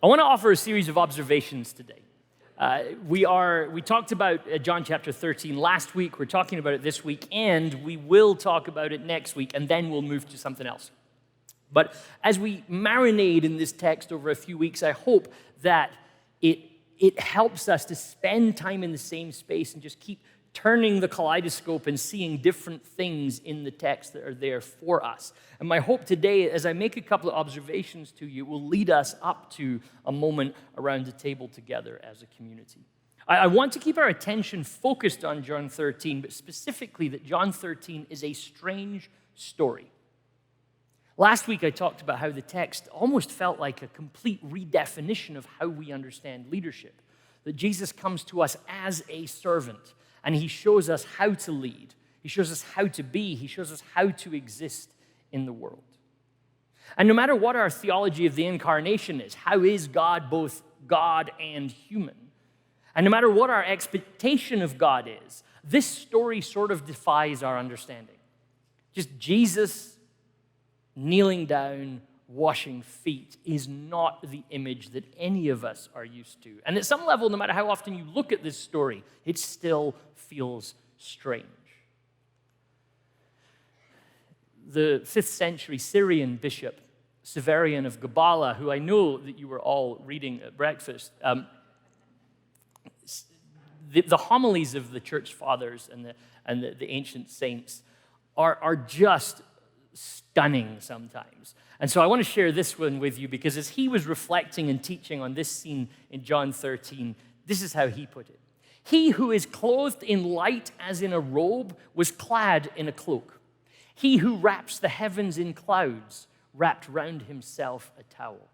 I want to offer a series of observations today. We talked about John chapter 13 last week, we're talking about it this week, and we will talk about it next week, and then we'll move to something else. But as we marinate in this text over a few weeks, I hope that it helps us to spend time in the same space and just keep turning the kaleidoscope and seeing different things in the text that are there for us. And my hope today, as I make a couple of observations to you, will lead us up to a moment around the table together as a community. I want to keep our attention focused on John 13, but specifically that John 13 is a strange story. Last week I talked about how the text almost felt like a complete redefinition of how we understand leadership. That Jesus comes to us as a servant, and he shows us how to lead. He shows us how to be. He shows us how to exist in the world. And no matter what our theology of the incarnation is, how is God both God and human? And no matter what our expectation of God is, this story sort of defies our understanding. Just Jesus kneeling down, washing feet is not the image that any of us are used to. And at some level, no matter how often you look at this story, it still feels strange. The 5th century Syrian bishop, Severian of Gabala, who I know that you were all reading at breakfast, the homilies of the church fathers and the ancient saints are just stunning sometimes. And so I want to share this one with you because as he was reflecting and teaching on this scene in John 13, this is how he put it. He who is clothed in light as in a robe was clad in a cloak. He who wraps the heavens in clouds wrapped round himself a towel.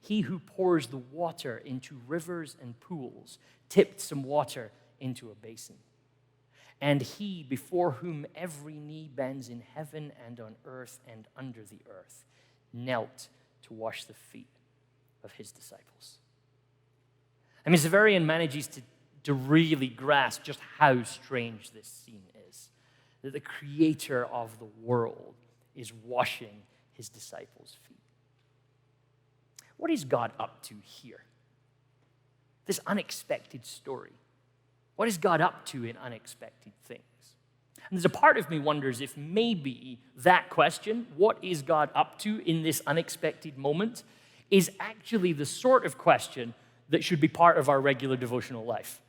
He who pours the water into rivers and pools tipped some water into a basin. And he before whom every knee bends in heaven and on earth and under the earth knelt to wash the feet of his disciples. I mean, Severian manages to really grasp just how strange this scene is. That the creator of the world is washing his disciples' feet. What is God up to here? This unexpected story. What is God up to in unexpected things? And there's a part of me wonders if maybe that question, what is God up to in this unexpected moment, is actually the sort of question that should be part of our regular devotional life.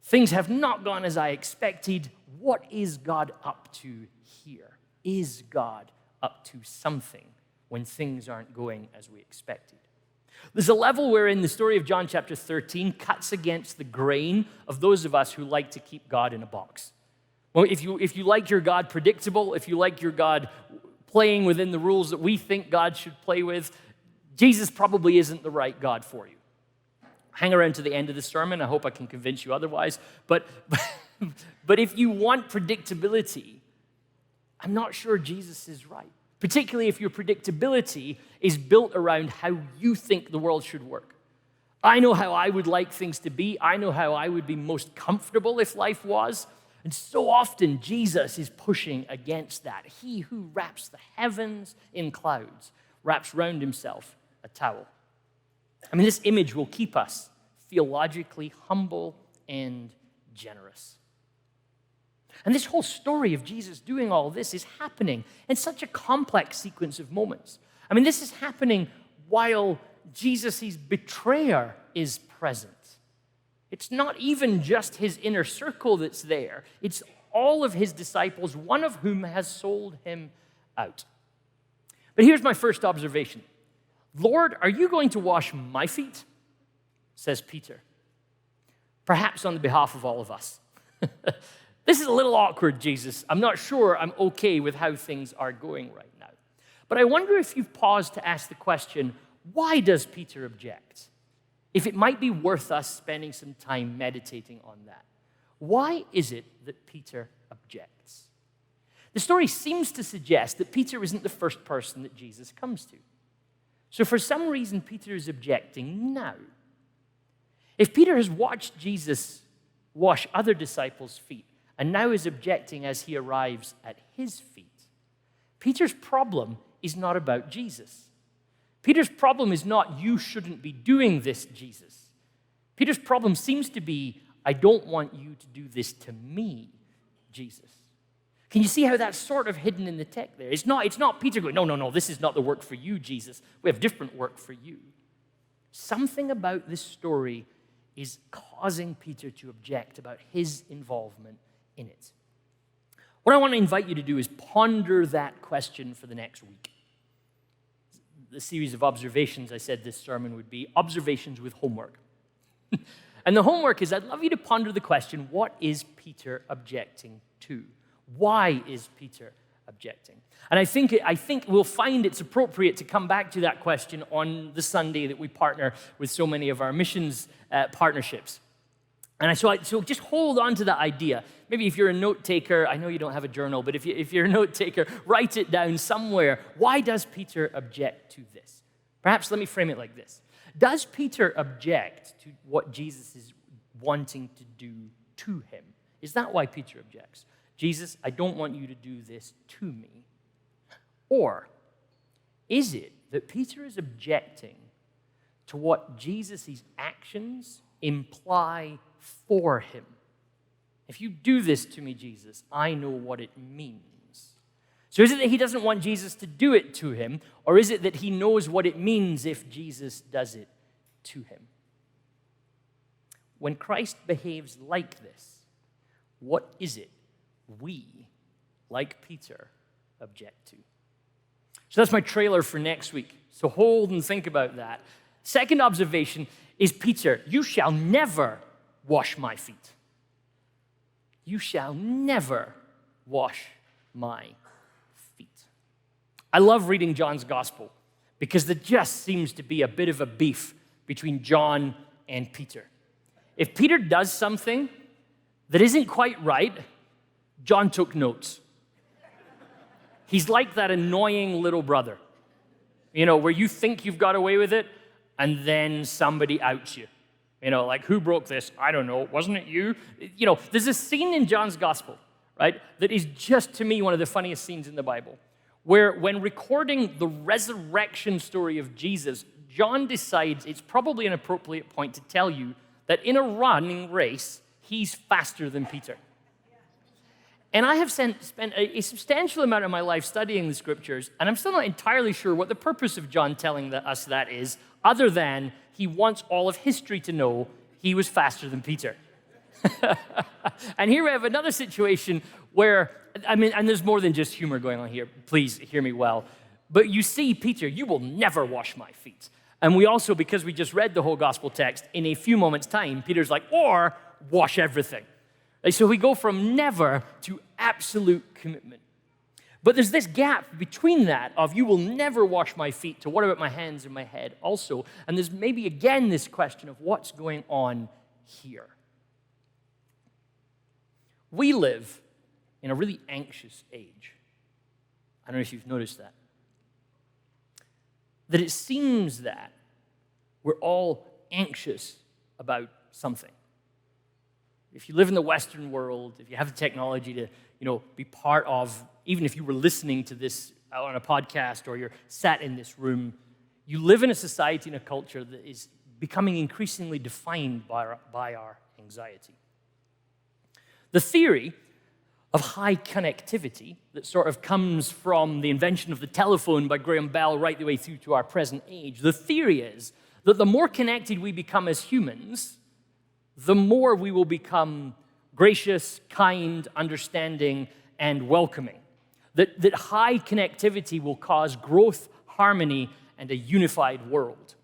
Things have not gone as I expected. What is God up to here? Is God up to something when things aren't going as we expected? There's a level wherein the story of John chapter 13 cuts against the grain of those of us who like to keep God in a box. Well, if you like your God predictable, if you like your God playing within the rules that we think God should play with, Jesus probably isn't the right God for you. Hang around to the end of the sermon. I hope I can convince you otherwise. But if you want predictability, I'm not sure Jesus is right. Particularly if your predictability is built around how you think the world should work. I know how I would like things to be. I know how I would be most comfortable if life was. And so often, Jesus is pushing against that. He who wraps the heavens in clouds wraps round himself a towel. I mean, this image will keep us theologically humble and generous. And this whole story of Jesus doing all this is happening in such a complex sequence of moments. I mean, this is happening while Jesus' betrayer is present. It's not even just his inner circle that's there. It's all of his disciples, one of whom has sold him out. But here's my first observation. Lord, are you going to wash my feet? Says Peter. Perhaps on the behalf of all of us. This is a little awkward, Jesus. I'm not sure I'm okay with how things are going right now. But I wonder if you've paused to ask the question, why does Peter object? If it might be worth us spending some time meditating on that. Why is it that Peter objects? The story seems to suggest that Peter isn't the first person that Jesus comes to. So for some reason, Peter is objecting now. If Peter has watched Jesus wash other disciples' feet, and now is objecting as he arrives at his feet, Peter's problem is not about Jesus. Peter's problem is not, you shouldn't be doing this, Jesus. Peter's problem seems to be, I don't want you to do this to me, Jesus. Can you see how that's sort of hidden in the text there? It's not Peter going, no, this is not the work for you, Jesus. We have different work for you. Something about this story is causing Peter to object about his involvement in it. What I want to invite you to do is ponder that question for the next week. The series of observations I said this sermon would be observations with homework. And the homework is I'd love you to ponder the question, what is Peter objecting to? Why is Peter objecting? And I think we'll find it's appropriate to come back to that question on the Sunday that we partner with so many of our missions partnerships. And so just hold on to that idea. Maybe if you're a note taker, I know you don't have a journal, but if you're a note taker, write it down somewhere. Why does Peter object to this? Perhaps let me frame it like this. Does Peter object to what Jesus is wanting to do to him? Is that why Peter objects? Jesus, I don't want you to do this to me. Or is it that Peter is objecting to what Jesus' actions imply for him? If you do this to me, Jesus, I know what it means. So is it that he doesn't want Jesus to do it to him, or is it that he knows what it means if Jesus does it to him? When Christ behaves like this, what is it we, like Peter, object to? So that's my trailer for next week. So hold and think about that. Second observation is Peter, you shall never wash my feet. You shall never wash my feet. I love reading John's gospel because there just seems to be a bit of a beef between John and Peter. If Peter does something that isn't quite right, John took notes. He's like that annoying little brother, where you think you've got away with it, and then somebody outs you. Like, who broke this? I don't know. Wasn't it you? There's a scene in John's gospel, right, that is just, to me, one of the funniest scenes in the Bible, where when recording the resurrection story of Jesus, John decides it's probably an appropriate point to tell you that in a running race, he's faster than Peter. And I have spent a substantial amount of my life studying the scriptures, and I'm still not entirely sure what the purpose of John telling us that is, other than he wants all of history to know he was faster than Peter. And here we have another situation where, and there's more than just humor going on here. Please hear me well. But you see, Peter, you will never wash my feet. And we also, because we just read the whole gospel text, in a few moments' time, Peter's like, or wash everything. So we go from never to absolute commitment. But there's this gap between that of you will never wash my feet to what about my hands and my head also. And there's maybe again this question of what's going on here. We live in a really anxious age. I don't know if you've noticed that. That it seems that we're all anxious about something. If you live in the Western world, if you have the technology to, be part of, even if you were listening to this on a podcast or you're sat in this room, you live in a society and a culture that is becoming increasingly defined by our anxiety. The theory of high connectivity that sort of comes from the invention of the telephone by Graham Bell right the way through to our present age, the theory is that the more connected we become as humans, the more we will become gracious, kind, understanding, and welcoming. That high connectivity will cause growth, harmony, and a unified world.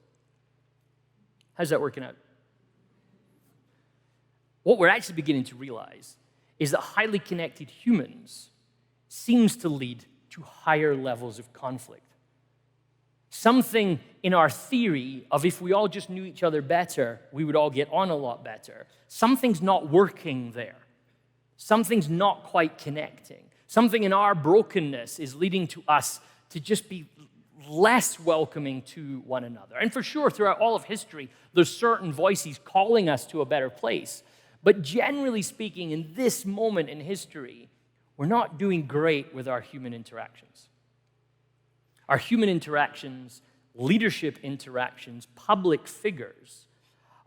How's that working out? What we're actually beginning to realize is that highly connected humans seems to lead to higher levels of conflict. Something in our theory of if we all just knew each other better, we would all get on a lot better. Something's not working there. Something's not quite connecting. Something in our brokenness is leading to us to just be less welcoming to one another. And for sure, throughout all of history, there's certain voices calling us to a better place. But generally speaking, in this moment in history, we're not doing great with our human interactions. Our human interactions leadership interactions, public figures,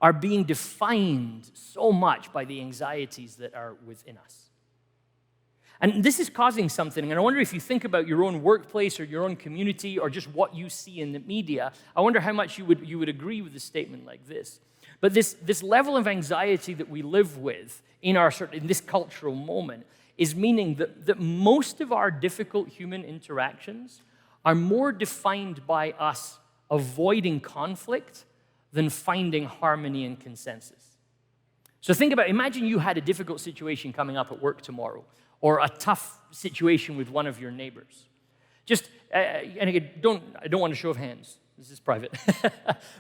are being defined so much by the anxieties that are within us. And this is causing something, and I wonder if you think about your own workplace or your own community or just what you see in the media, I wonder how much you would agree with a statement like this. But this level of anxiety that we live with in this cultural moment is meaning that most of our difficult human interactions are more defined by us avoiding conflict than finding harmony and consensus. So imagine you had a difficult situation coming up at work tomorrow, or a tough situation with one of your neighbors. And again, I don't want to show of hands. This is private.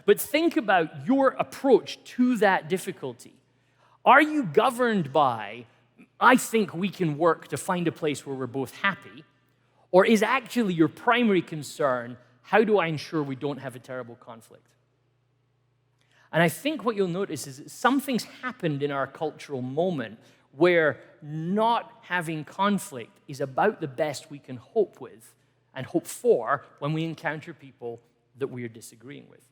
But think about your approach to that difficulty. Are you governed by, I think we can work to find a place where we're both happy, or is actually your primary concern, how do I ensure we don't have a terrible conflict? And I think what you'll notice is that something's happened in our cultural moment where not having conflict is about the best we can hope with and hope for when we encounter people that we are disagreeing with.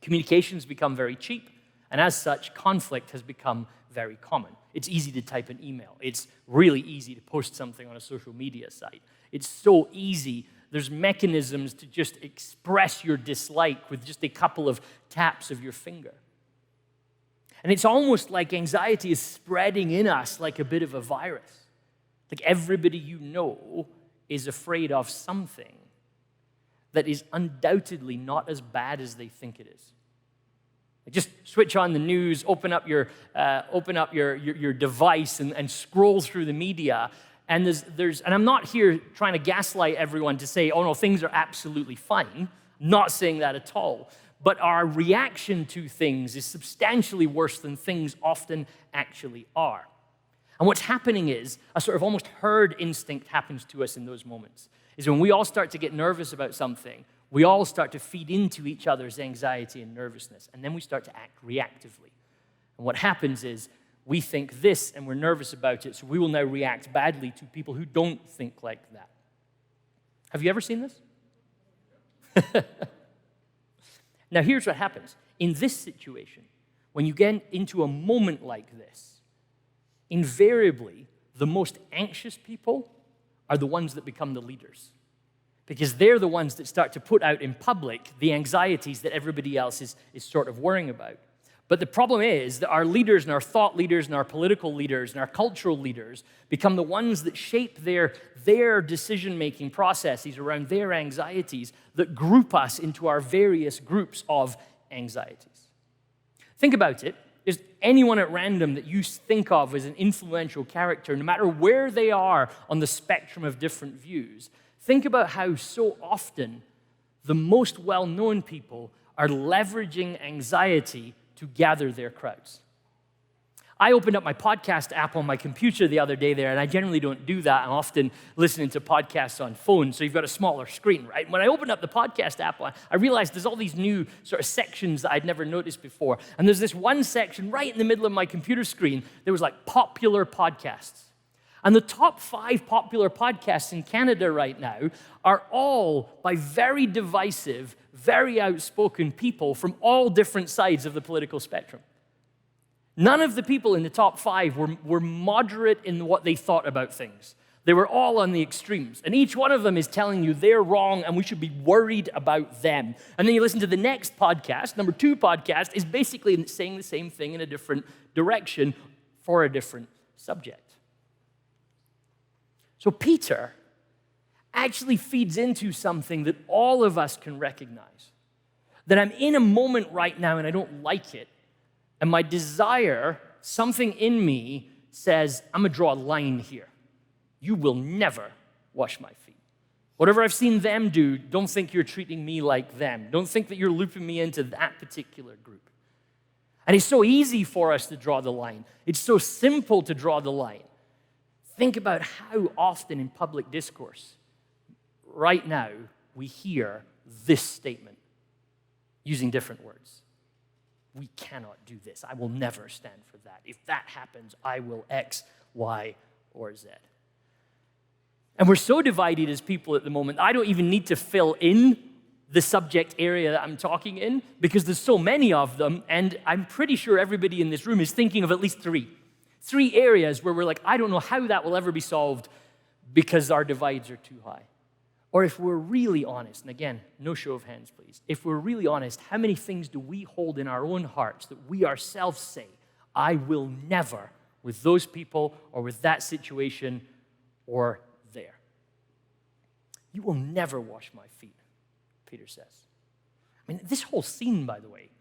Communications become very cheap, and as such, conflict has become very common. It's easy to type an email. It's really easy to post something on a social media site. It's so easy. There's mechanisms to just express your dislike with just a couple of taps of your finger. And it's almost like anxiety is spreading in us like a bit of a virus. Like everybody you know is afraid of something that is undoubtedly not as bad as they think it is. Like just switch on the news, open up your device and scroll through the media. And and I'm not here trying to gaslight everyone to say, oh no, things are absolutely fine. Not saying that at all. But our reaction to things is substantially worse than things often actually are. And what's happening is a sort of almost herd instinct happens to us in those moments. Is when we all start to get nervous about something, we all start to feed into each other's anxiety and nervousness, and then we start to act reactively. And what happens is we think this and we're nervous about it, so we will now react badly to people who don't think like that. Have you ever seen this? Now, here's what happens. In this situation, when you get into a moment like this, invariably, the most anxious people are the ones that become the leaders, because they're the ones that start to put out in public the anxieties that everybody else is sort of worrying about. But the problem is that our leaders and our thought leaders and our political leaders and our cultural leaders become the ones that shape their decision-making processes around their anxieties that group us into our various groups of anxieties. Think about it. Is anyone at random that you think of as an influential character, no matter where they are on the spectrum of different views, think about how so often the most well-known people are leveraging anxiety to gather their crowds. I opened up my podcast app on my computer the other day there, and I generally don't do that. I'm often listening to podcasts on phones, so you've got a smaller screen, right? When I opened up the podcast app, I realized there's all these new sort of sections that I'd never noticed before. And there's this one section right in the middle of my computer screen that was like popular podcasts. And the top 5 popular podcasts in Canada right now are all by very divisive, very outspoken people from all different sides of the political spectrum. None of the people in the top 5 were moderate in what they thought about things. They were all on the extremes. And each one of them is telling you they're wrong and we should be worried about them. And then you listen to the next podcast, number 2 podcast, is basically saying the same thing in a different direction for a different subject. So Peter actually feeds into something that all of us can recognize. That I'm in a moment right now and I don't like it. And my desire, something in me says, I'm going to draw a line here. You will never wash my feet. Whatever I've seen them do, don't think you're treating me like them. Don't think that you're looping me into that particular group. And it's so easy for us to draw the line. It's so simple to draw the line. Think about how often in public discourse, right now, we hear this statement using different words. We cannot do this. I will never stand for that. If that happens, I will X, Y, or Z. And we're so divided as people at the moment, I don't even need to fill in the subject area that I'm talking in because there's so many of them, and I'm pretty sure everybody in this room is thinking of at least three. Three areas where we're like, I don't know how that will ever be solved because our divides are too high. Or if we're really honest, and again, no show of hands, please. If we're really honest, how many things do we hold in our own hearts that we ourselves say, I will never, with those people or with that situation or there? You will never wash my feet, Peter says. I mean, this whole scene, by the way,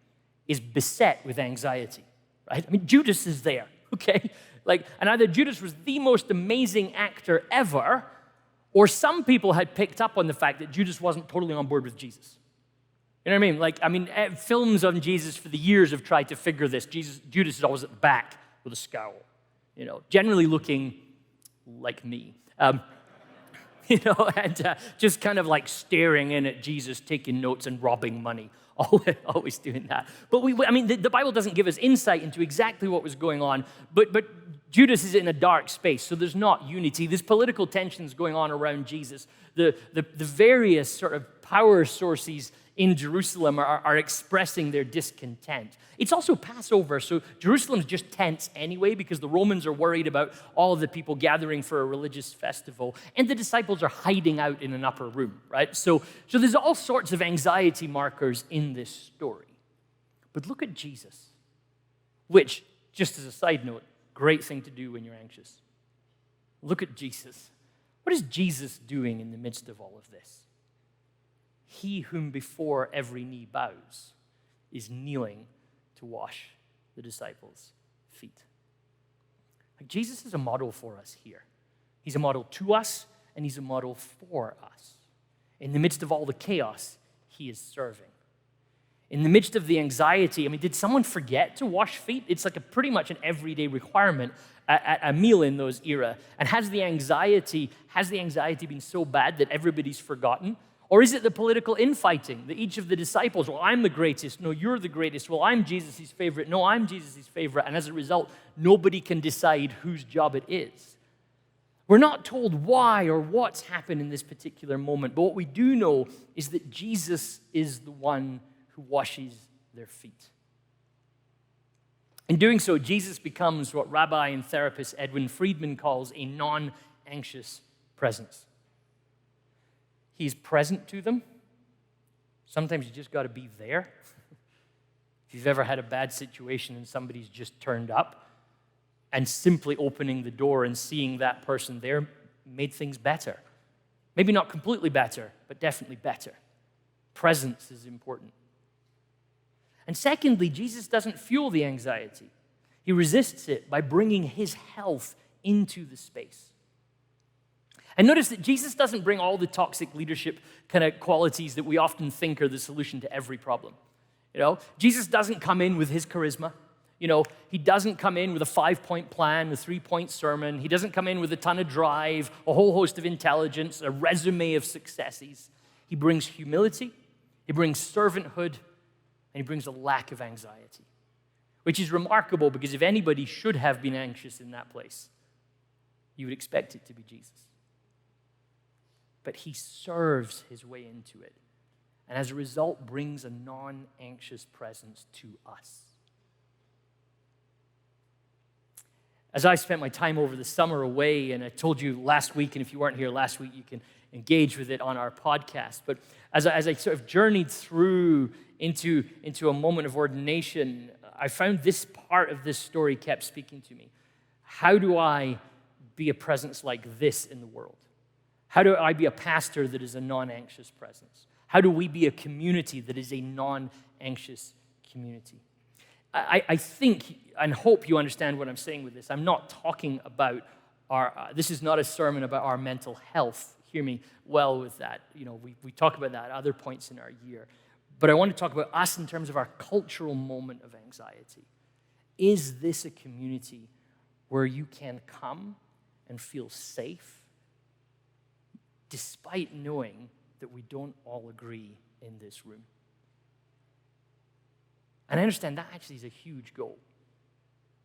is beset with anxiety, right? I mean, Judas is there, okay? And either Judas was the most amazing actor ever, or some people had picked up on the fact that Judas wasn't totally on board with Jesus. You know what I mean? Films on Jesus for the years have tried to figure this. Judas is always at the back with a scowl, generally looking like me. And just kind of like staring in at Jesus, taking notes and robbing money, always doing that. But the Bible doesn't give us insight into exactly what was going on, but Judas is in a dark space, so there's not unity. There's political tensions going on around Jesus. The various sort of power sources in Jerusalem are expressing their discontent. It's also Passover, so Jerusalem's just tense anyway because the Romans are worried about all of the people gathering for a religious festival, and the disciples are hiding out in an upper room, right? So there's all sorts of anxiety markers in this story. But look at Jesus, which, just as a side note, great thing to do when you're anxious. Look at Jesus. What is Jesus doing in the midst of all of this? He whom before every knee bows is kneeling to wash the disciples' feet. Jesus is a model for us here. He's a model to us, and he's a model for us. In the midst of all the chaos, he is serving. In the midst of the anxiety, did someone forget to wash feet? It's like pretty much an everyday requirement at a meal in those era. And has the anxiety been so bad that everybody's forgotten? Or is it the political infighting that each of the disciples, well, I'm the greatest. No, you're the greatest. Well, I'm Jesus' favorite. No, I'm Jesus' favorite. And as a result, nobody can decide whose job it is. We're not told why or what's happened in this particular moment, but what we do know is that Jesus is the one who washes their feet. In doing so, Jesus becomes what rabbi and therapist Edwin Friedman calls a non-anxious presence. He's present to them. Sometimes you just got to be there. If you've ever had a bad situation and somebody's just turned up, and simply opening the door and seeing that person there made things better. Maybe not completely better, but definitely better. Presence is important. And secondly, Jesus doesn't fuel the anxiety. He resists it by bringing his health into the space. And notice that Jesus doesn't bring all the toxic leadership kind of qualities that we often think are the solution to every problem. Jesus doesn't come in with his charisma. He doesn't come in with a 5-point plan, a 3-point sermon. He doesn't come in with a ton of drive, a whole host of intelligence, a resume of successes. He brings humility, he brings servanthood, and he brings a lack of anxiety, which is remarkable because if anybody should have been anxious in that place, you would expect it to be Jesus. But he serves his way into it, and as a result brings a non-anxious presence to us. As I spent my time over the summer away, and I told you last week, and if you weren't here last week, you can engage with it on our podcast. But as I sort of journeyed through into a moment of ordination, I found this part of this story kept speaking to me. How do I be a presence like this in the world? How do I be a pastor that is a non-anxious presence? How do we be a community that is a non-anxious community? I think and hope you understand what I'm saying with this. I'm not talking about this is not a sermon about our mental health. Hear me well with that. We talk about that at other points in our year. But I want to talk about us in terms of our cultural moment of anxiety. Is this a community where you can come and feel safe despite knowing that we don't all agree in this room? And I understand that actually is a huge goal.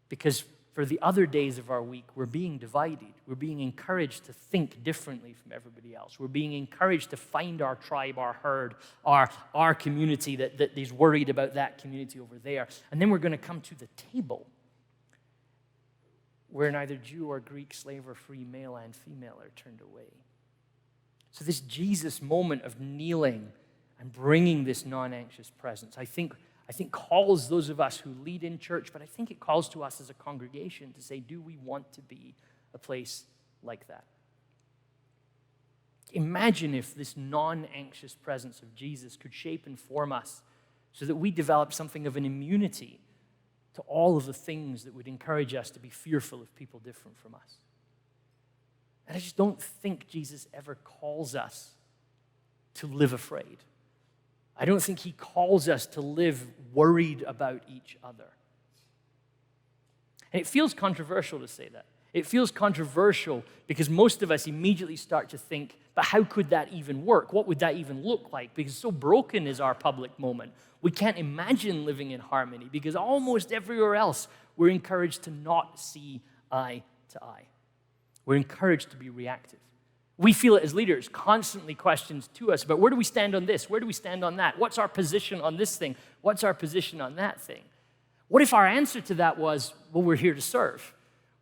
Because for the other days of our week, we're being divided. We're being encouraged to think differently from everybody else. We're being encouraged to find our tribe, our herd, our community that is worried about that community over there. And then we're going to come to the table where neither Jew or Greek, slave or free, male and female are turned away. So this Jesus moment of kneeling and bringing this non-anxious presence, I think calls those of us who lead in church, but I think it calls to us as a congregation to say, do we want to be a place like that? Imagine if this non-anxious presence of Jesus could shape and form us so that we develop something of an immunity to all of the things that would encourage us to be fearful of people different from us. And I just don't think Jesus ever calls us to live afraid. I don't think he calls us to live worried about each other. And it feels controversial to say that. It feels controversial because most of us immediately start to think, but how could that even work? What would that even look like? Because so broken is our public moment. We can't imagine living in harmony because almost everywhere else we're encouraged to not see eye to eye. We're encouraged to be reactive. We feel it as leaders, constantly questions to us about where do we stand on this? Where do we stand on that? What's our position on this thing? What's our position on that thing? What if our answer to that was, well, we're here to serve.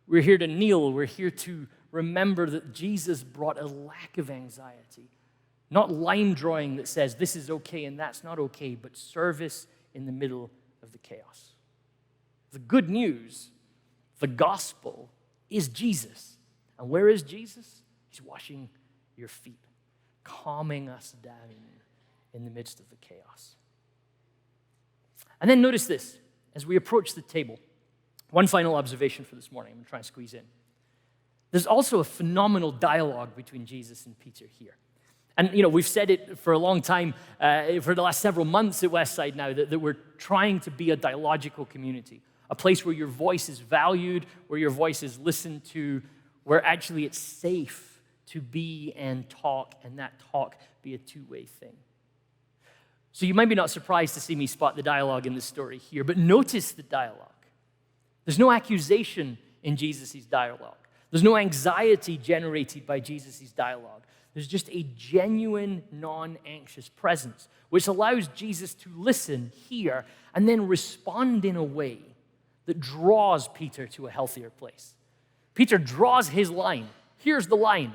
We're here to kneel. We're here to remember that Jesus brought a lack of anxiety. Not line drawing that says this is okay and that's not okay, but service in the middle of the chaos. The good news, the gospel, is Jesus. And where is Jesus? He's washing your feet, calming us down in the midst of the chaos. And then notice this, as we approach the table, one final observation for this morning. I'm going to try and squeeze in. There's also a phenomenal dialogue between Jesus and Peter here. And, we've said it for a long time, for the last several months at Westside now, that we're trying to be a dialogical community, a place where your voice is valued, where your voice is listened to, where actually it's safe to be and talk, and that talk be a two-way thing. So you might be not surprised to see me spot the dialogue in this story here, but notice the dialogue. There's no accusation in Jesus' dialogue. There's no anxiety generated by Jesus' dialogue. There's just a genuine, non-anxious presence, which allows Jesus to listen, hear, and then respond in a way that draws Peter to a healthier place. Peter draws his line. Here's the line.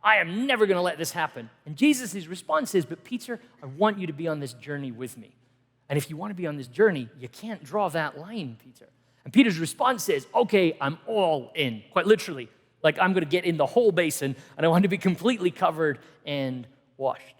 I am never going to let this happen. And Jesus' response is, but Peter, I want you to be on this journey with me. And if you want to be on this journey, you can't draw that line, Peter. And Peter's response is, okay, I'm all in, quite literally. Like I'm going to get in the whole basin, and I want to be completely covered and washed.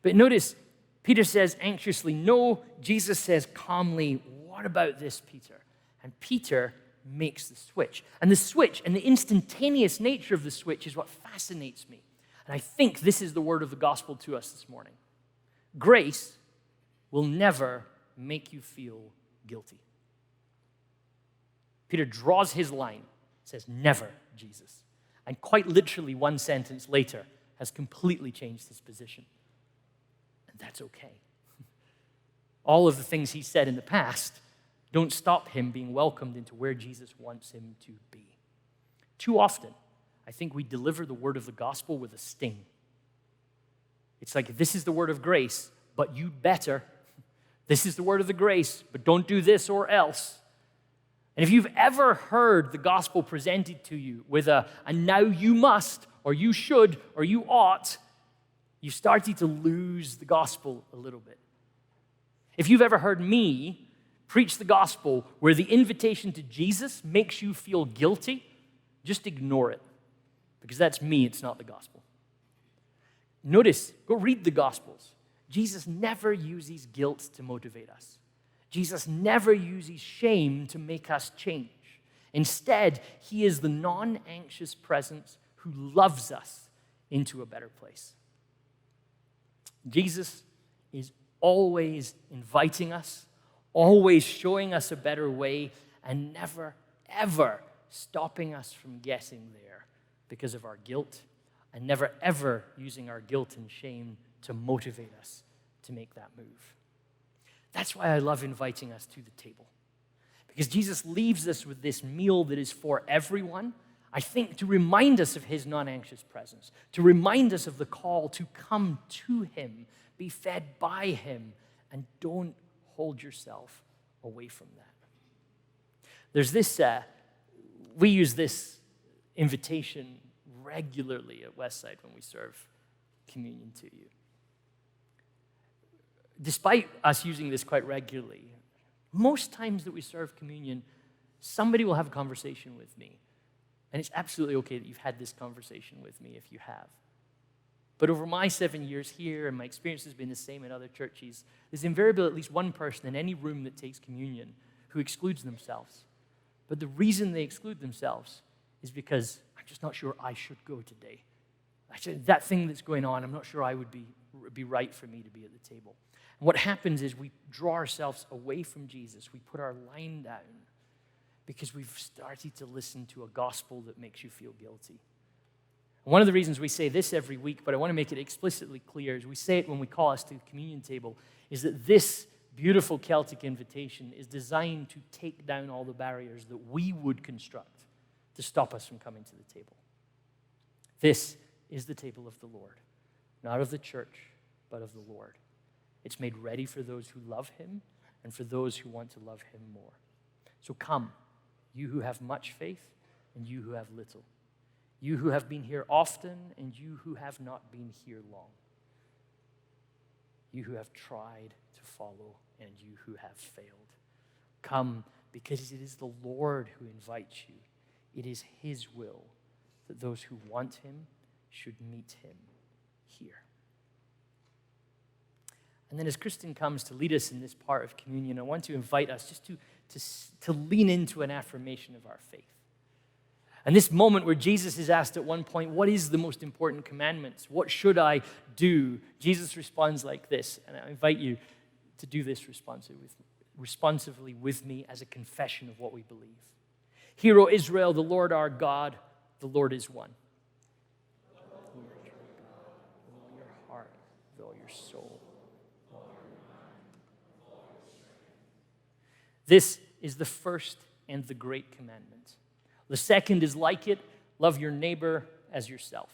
But notice, Peter says anxiously, no. Jesus says calmly, what about this, Peter? And Peter makes the switch. And the switch and the instantaneous nature of the switch is what fascinates me. And I think this is the word of the gospel to us this morning. Grace will never make you feel guilty. Peter draws his line, says, never, Jesus. And quite literally, one sentence later, has completely changed his position. And that's okay. All of the things he said in the past don't stop him being welcomed into where Jesus wants him to be. Too often, I think we deliver the word of the gospel with a sting. It's like, this is the word of grace, but you'd better. This is the word of the grace, but don't do this or else. And if you've ever heard the gospel presented to you with a now you must, or you should, or you ought, you've started to lose the gospel a little bit. If you've ever heard me preach the gospel where the invitation to Jesus makes you feel guilty, just ignore it. Because that's me, it's not the gospel. Notice, go read the Gospels. Jesus never uses guilt to motivate us. Jesus never uses shame to make us change. Instead, he is the non-anxious presence who loves us into a better place. Jesus is always inviting us, always showing us a better way, and never, ever stopping us from getting there because of our guilt, and never, ever using our guilt and shame to motivate us to make that move. That's why I love inviting us to the table. Because Jesus leaves us with this meal that is for everyone, I think to remind us of his non-anxious presence, to remind us of the call to come to him, be fed by him, and don't hold yourself away from that. There's this, we use this invitation regularly at Westside when we serve communion to you. Despite us using this quite regularly, most times that we serve communion, somebody will have a conversation with me. And it's absolutely okay that you've had this conversation with me if you have. But over my 7 years here, and my experience has been the same in other churches, there's invariably at least one person in any room that takes communion who excludes themselves. But the reason they exclude themselves is because I'm just not sure I should go today. That thing that's going on, I'm not sure I would be right for me to be at the table. And what happens is we draw ourselves away from Jesus. We put our line down because we've started to listen to a gospel that makes you feel guilty. And one of the reasons we say this every week, but I want to make it explicitly clear, is we say it when we call us to the communion table, is that this beautiful Celtic invitation is designed to take down all the barriers that we would construct to stop us from coming to the table. This is the table of the Lord, not of the church, but of the Lord. It's made ready for those who love him and for those who want to love him more. So come, you who have much faith and you who have little. You who have been here often and you who have not been here long. You who have tried to follow and you who have failed. Come, because it is the Lord who invites you. It is his will that those who want him should meet him here. And then as Kristen comes to lead us in this part of communion, I want to invite us just to lean into an affirmation of our faith. And this moment where Jesus is asked at one point, what is the most important commandments? What should I do? Jesus responds like this, and I invite you to do this responsively with me as a confession of what we believe. Hear, O Israel, the Lord our God, the Lord is one. The Lord your God, with all your heart, with all your soul. This is the first and the great commandment. The second is like it, love your neighbor as yourself.